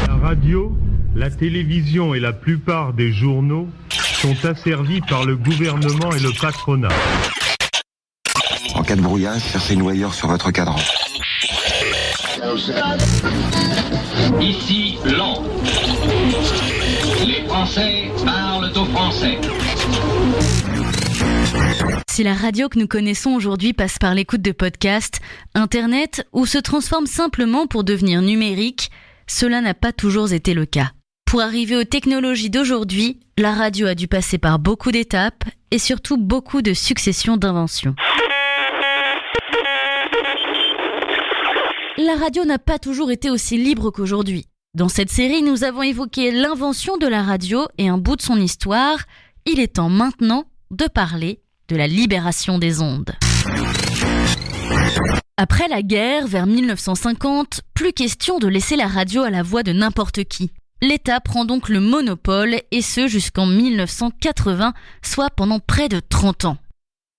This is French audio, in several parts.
La radio, la télévision et la plupart des journaux sont asservis par le gouvernement et le patronat. En cas de brouillage, cherchez une noyeur sur votre cadran. Ici, Londres. Les Français parlent au français. Si la radio que nous connaissons aujourd'hui passe par l'écoute de podcasts, Internet ou se transforme simplement pour devenir numérique, cela n'a pas toujours été le cas. Pour arriver aux technologies d'aujourd'hui, la radio a dû passer par beaucoup d'étapes et surtout beaucoup de successions d'inventions. La radio n'a pas toujours été aussi libre qu'aujourd'hui. Dans cette série, nous avons évoqué l'invention de la radio et un bout de son histoire. Il est temps maintenant de parler de la libération des ondes. Après la guerre, vers 1950, plus question de laisser la radio à la voix de n'importe qui. L'État prend donc le monopole, et ce jusqu'en 1980, soit pendant près de 30 ans.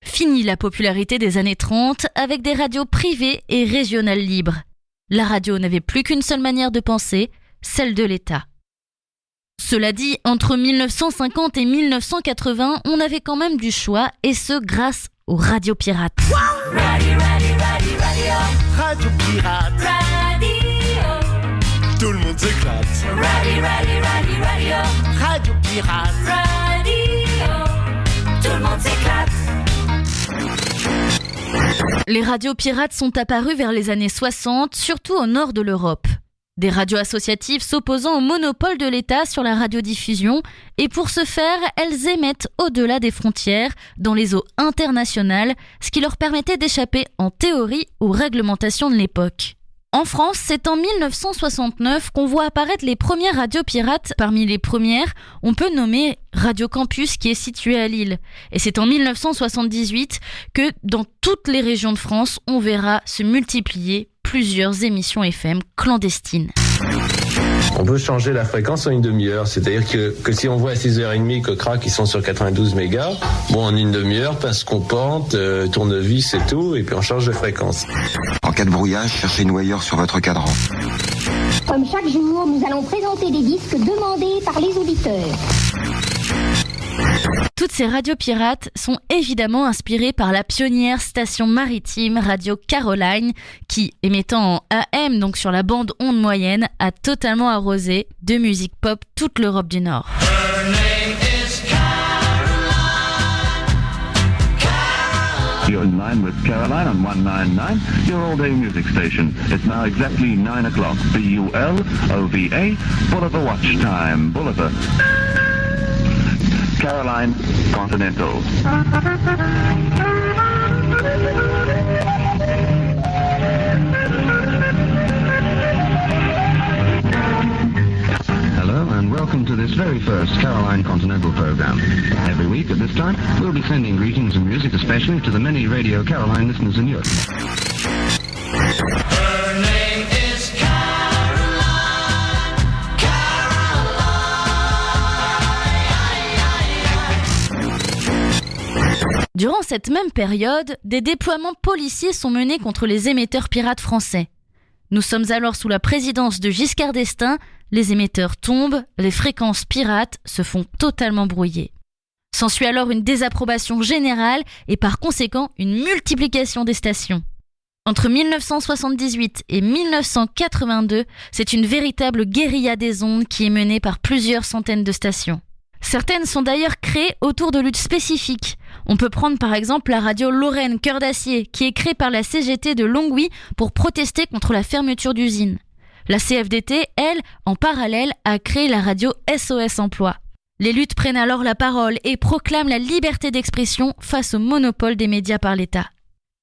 Fini la popularité des années 30 avec des radios privées et régionales libres. La radio n'avait plus qu'une seule manière de penser, celle de l'État. Cela dit, entre 1950 et 1980, on avait quand même du choix, et ce grâce aux radios pirates. Radio pirate. Tout le monde s'éclate. Radio pirate. Tout le monde s'éclate. Les radios pirates sont apparues vers les années 60, surtout au nord de l'Europe. Des radios associatives s'opposant au monopole de l'État sur la radiodiffusion, et pour ce faire, elles émettent au-delà des frontières, dans les eaux internationales, ce qui leur permettait d'échapper en théorie aux réglementations de l'époque. En France, c'est en 1969 qu'on voit apparaître les premières radios pirates. Parmi les premières, on peut nommer Radio Campus qui est située à Lille. Et c'est en 1978 que dans toutes les régions de France, on verra se multiplier plusieurs émissions FM clandestines. On peut changer la fréquence en une demi-heure, c'est-à-dire que si on voit à 6h30 que crac, ils sont sur 92 mégas, bon, en une demi-heure, pince compante, tournevis et tout, et puis on change de fréquence. En cas de brouillage, cherchez une noyeur sur votre cadran. Comme chaque jour, nous allons présenter des disques demandés par les auditeurs. Toutes ces radios pirates sont évidemment inspirées par la pionnière station maritime Radio Caroline qui, émettant en AM, donc sur la bande onde moyenne, a totalement arrosé de musique pop toute l'Europe du Nord. You're in line with Caroline on 199, your all-day music station. It's now exactly 9 o'clock. B-U-L-O-V-A, Bulliver Watch Time. Bulliver. Caroline Continental. Hello and welcome to this very first Caroline Continental program. Every week at this time, we'll be sending greetings and music especially to the many Radio Caroline listeners in Europe. Her name is Caroline. Caroline. Durant cette même période, des déploiements policiers sont menés contre les émetteurs pirates français. Nous sommes alors sous la présidence de Giscard d'Estaing, les émetteurs tombent, les fréquences pirates se font totalement brouiller. S'ensuit alors une désapprobation générale et par conséquent une multiplication des stations. Entre 1978 et 1982, c'est une véritable guérilla des ondes qui est menée par plusieurs centaines de stations. Certaines sont d'ailleurs créées autour de luttes spécifiques. On peut prendre par exemple la radio Lorraine Cœur d'Acier, qui est créée par la CGT de Longwy pour protester contre la fermeture d'usines. La CFDT, elle, en parallèle, a créé la radio SOS Emploi. Les luttes prennent alors la parole et proclament la liberté d'expression face au monopole des médias par l'État.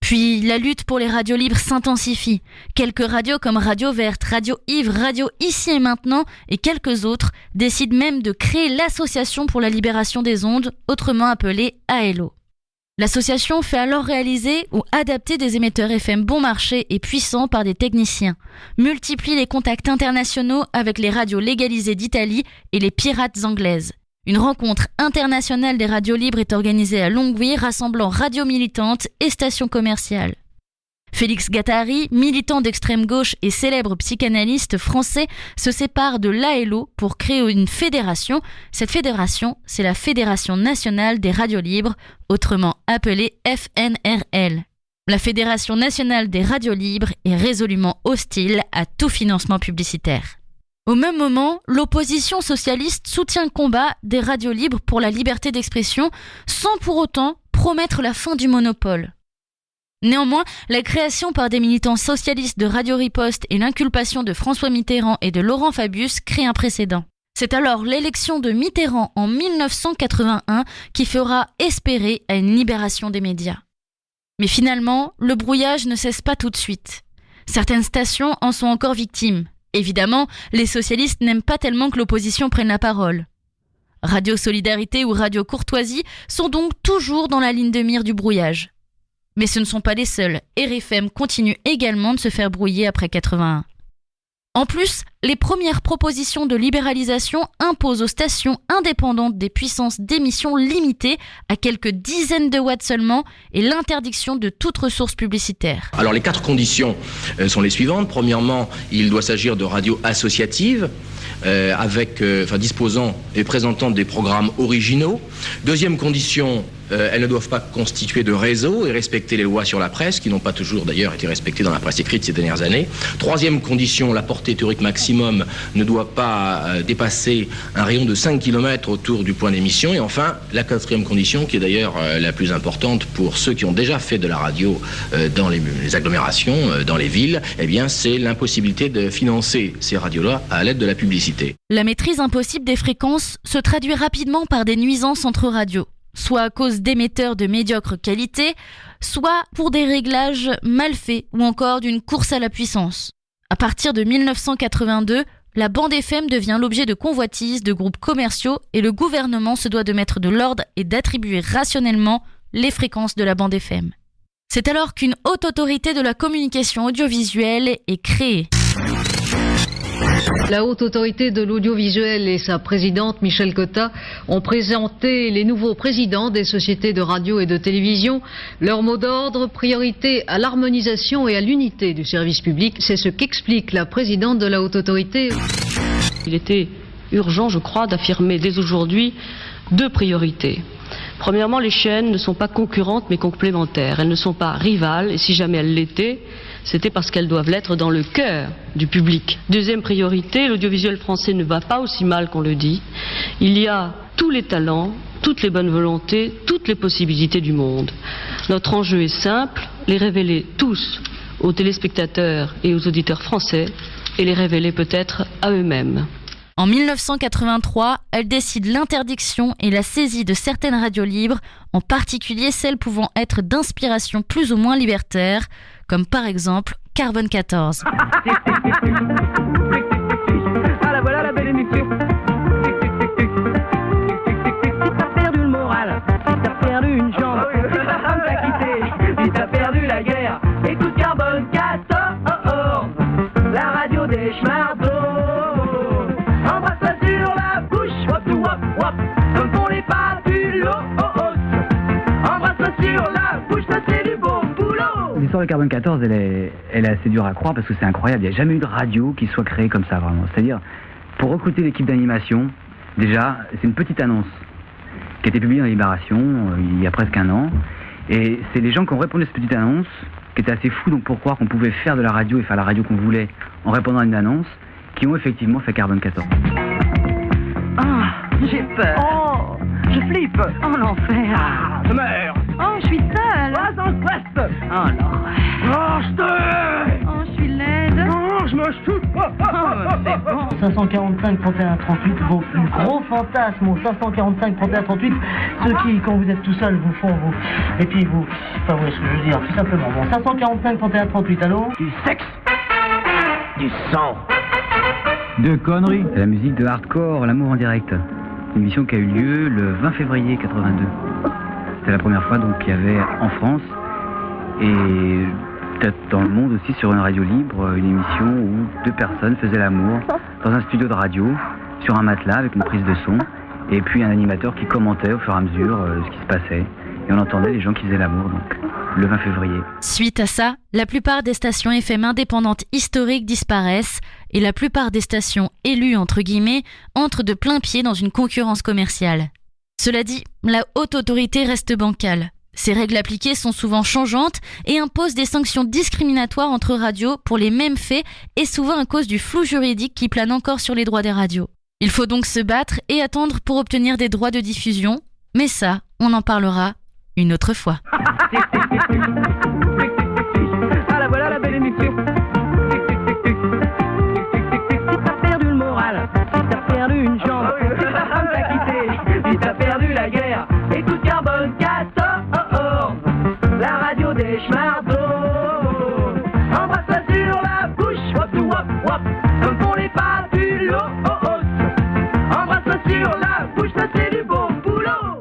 Puis, la lutte pour les radios libres s'intensifie. Quelques radios comme Radio Verte, Radio Ivre, Radio Ici et Maintenant et quelques autres décident même de créer l'Association pour la libération des ondes, autrement appelée ALO. L'association fait alors réaliser ou adapter des émetteurs FM bon marché et puissants par des techniciens, multiplie les contacts internationaux avec les radios légalisées d'Italie et les pirates anglaises. Une rencontre internationale des radios libres est organisée à Longwy, rassemblant radios militantes et stations commerciales. Félix Guattari, militant d'extrême gauche et célèbre psychanalyste français, se sépare de l'ALO pour créer une fédération. Cette fédération, c'est la Fédération nationale des radios libres, autrement appelée FNRL. La Fédération nationale des radios libres est résolument hostile à tout financement publicitaire. Au même moment, l'opposition socialiste soutient le combat des radios libres pour la liberté d'expression sans pour autant promettre la fin du monopole. Néanmoins, la création par des militants socialistes de Radio Riposte et l'inculpation de François Mitterrand et de Laurent Fabius créent un précédent. C'est alors l'élection de Mitterrand en 1981 qui fera espérer à une libération des médias. Mais finalement, le brouillage ne cesse pas tout de suite. Certaines stations en sont encore victimes. Évidemment, les socialistes n'aiment pas tellement que l'opposition prenne la parole. Radio Solidarité ou Radio Courtoisie sont donc toujours dans la ligne de mire du brouillage. Mais ce ne sont pas les seuls. RFM continue également de se faire brouiller après 81. En plus, les premières propositions de libéralisation imposent aux stations indépendantes des puissances d'émission limitées à quelques dizaines de watts seulement et l'interdiction de toute ressource publicitaire. Alors les 4 conditions sont les suivantes. Premièrement, il doit s'agir de radios associatives disposant et présentant des programmes originaux. Deuxième condition, elles ne doivent pas constituer de réseau et respecter les lois sur la presse, qui n'ont pas toujours d'ailleurs été respectées dans la presse écrite ces dernières années. Troisième condition, la portée théorique maximum ne doit pas dépasser un rayon de 5 km autour du point d'émission. Et enfin, la 4e condition, qui est d'ailleurs la plus importante pour ceux qui ont déjà fait de la radio dans les agglomérations, dans les villes, eh bien, c'est l'impossibilité de financer ces radios-là à l'aide de la publicité. La maîtrise impossible des fréquences se traduit rapidement par des nuisances entre radios, soit à cause d'émetteurs de médiocre qualité, soit pour des réglages mal faits ou encore d'une course à la puissance. À partir de 1982, la bande FM devient l'objet de convoitises de groupes commerciaux et le gouvernement se doit de mettre de l'ordre et d'attribuer rationnellement les fréquences de la bande FM. C'est alors qu'une haute autorité de la communication audiovisuelle est créée. La haute autorité de l'audiovisuel et sa présidente Michèle Cotta ont présenté les nouveaux présidents des sociétés de radio et de télévision. Leur mot d'ordre, priorité à l'harmonisation et à l'unité du service public. C'est ce qu'explique la présidente de la haute autorité. Il était urgent, je crois, d'affirmer dès aujourd'hui 2 priorités. Premièrement, les chaînes ne sont pas concurrentes mais complémentaires. Elles ne sont pas rivales et si jamais elles l'étaient, c'était parce qu'elles doivent l'être dans le cœur du public. Deuxième priorité, l'audiovisuel français ne va pas aussi mal qu'on le dit. Il y a tous les talents, toutes les bonnes volontés, toutes les possibilités du monde. Notre enjeu est simple, les révéler tous aux téléspectateurs et aux auditeurs français et les révéler peut-être à eux-mêmes. En 1983, elle décide l'interdiction et la saisie de certaines radios libres, en particulier celles pouvant être d'inspiration plus ou moins libertaire, comme par exemple Carbone 14. Ah la voilà la belle émission. T'as perdu le moral, t'as perdu une jambe, ta femme t'a quitté, t'as perdu la guerre, écoute Carbone 14, la radio des schmardos. Embrasse-la sur la bouche, wop wop wop, comme font les fabulos. Embrasse-la sur la bouche, ça c'est du bon boulot. L'histoire de Carbone 14, elle est assez dure à croire parce que c'est incroyable. Il n'y a jamais eu de radio qui soit créée comme ça, vraiment. C'est-à-dire, pour recruter l'équipe d'animation, déjà, c'est une petite annonce qui a été publiée dans Libération il y a presque 1 an. Et c'est les gens qui ont répondu à cette petite annonce, qui étaient assez fous donc pour croire qu'on pouvait faire de la radio et faire la radio qu'on voulait en répondant à une annonce, qui ont effectivement fait Carbone 14. Ah, j'ai peur. Oh, je flippe. Oh, l'enfer. Ah, je meurs. Oh, je suis seule. Ah, dans le stress. Oh, l'horreur. Oh, je te... Oh, je suis laide. Oh, je me shoot. Oh, c'est bon. 545 31 38, vos plus gros fantasmes au 545 31 38, ceux qui, quand vous êtes tout seul, vous font vous... Et puis vous... Enfin, vous voyez ce que je veux dire, tout simplement. Bon, 545 31 38, allô? Du sexe. Du sang. De conneries. C'est la musique de Hardcore, l'amour en direct. Une émission qui a eu lieu le 20 février 82. C'était la première fois donc qu'il y avait en France et peut-être dans le monde aussi sur une radio libre une émission où 2 personnes faisaient l'amour dans un studio de radio sur un matelas avec une prise de son et puis un animateur qui commentait au fur et à mesure ce qui se passait. Et on entendait les gens qui faisaient l'amour, donc le 20 février. Suite à ça, la plupart des stations FM indépendantes historiques disparaissent et la plupart des stations élues entre guillemets entrent de plein pied dans une concurrence commerciale. Cela dit, la haute autorité reste bancale. Ces règles appliquées sont souvent changeantes et imposent des sanctions discriminatoires entre radios pour les mêmes faits et souvent à cause du flou juridique qui plane encore sur les droits des radios. Il faut donc se battre et attendre pour obtenir des droits de diffusion, mais ça, on en parlera une autre fois.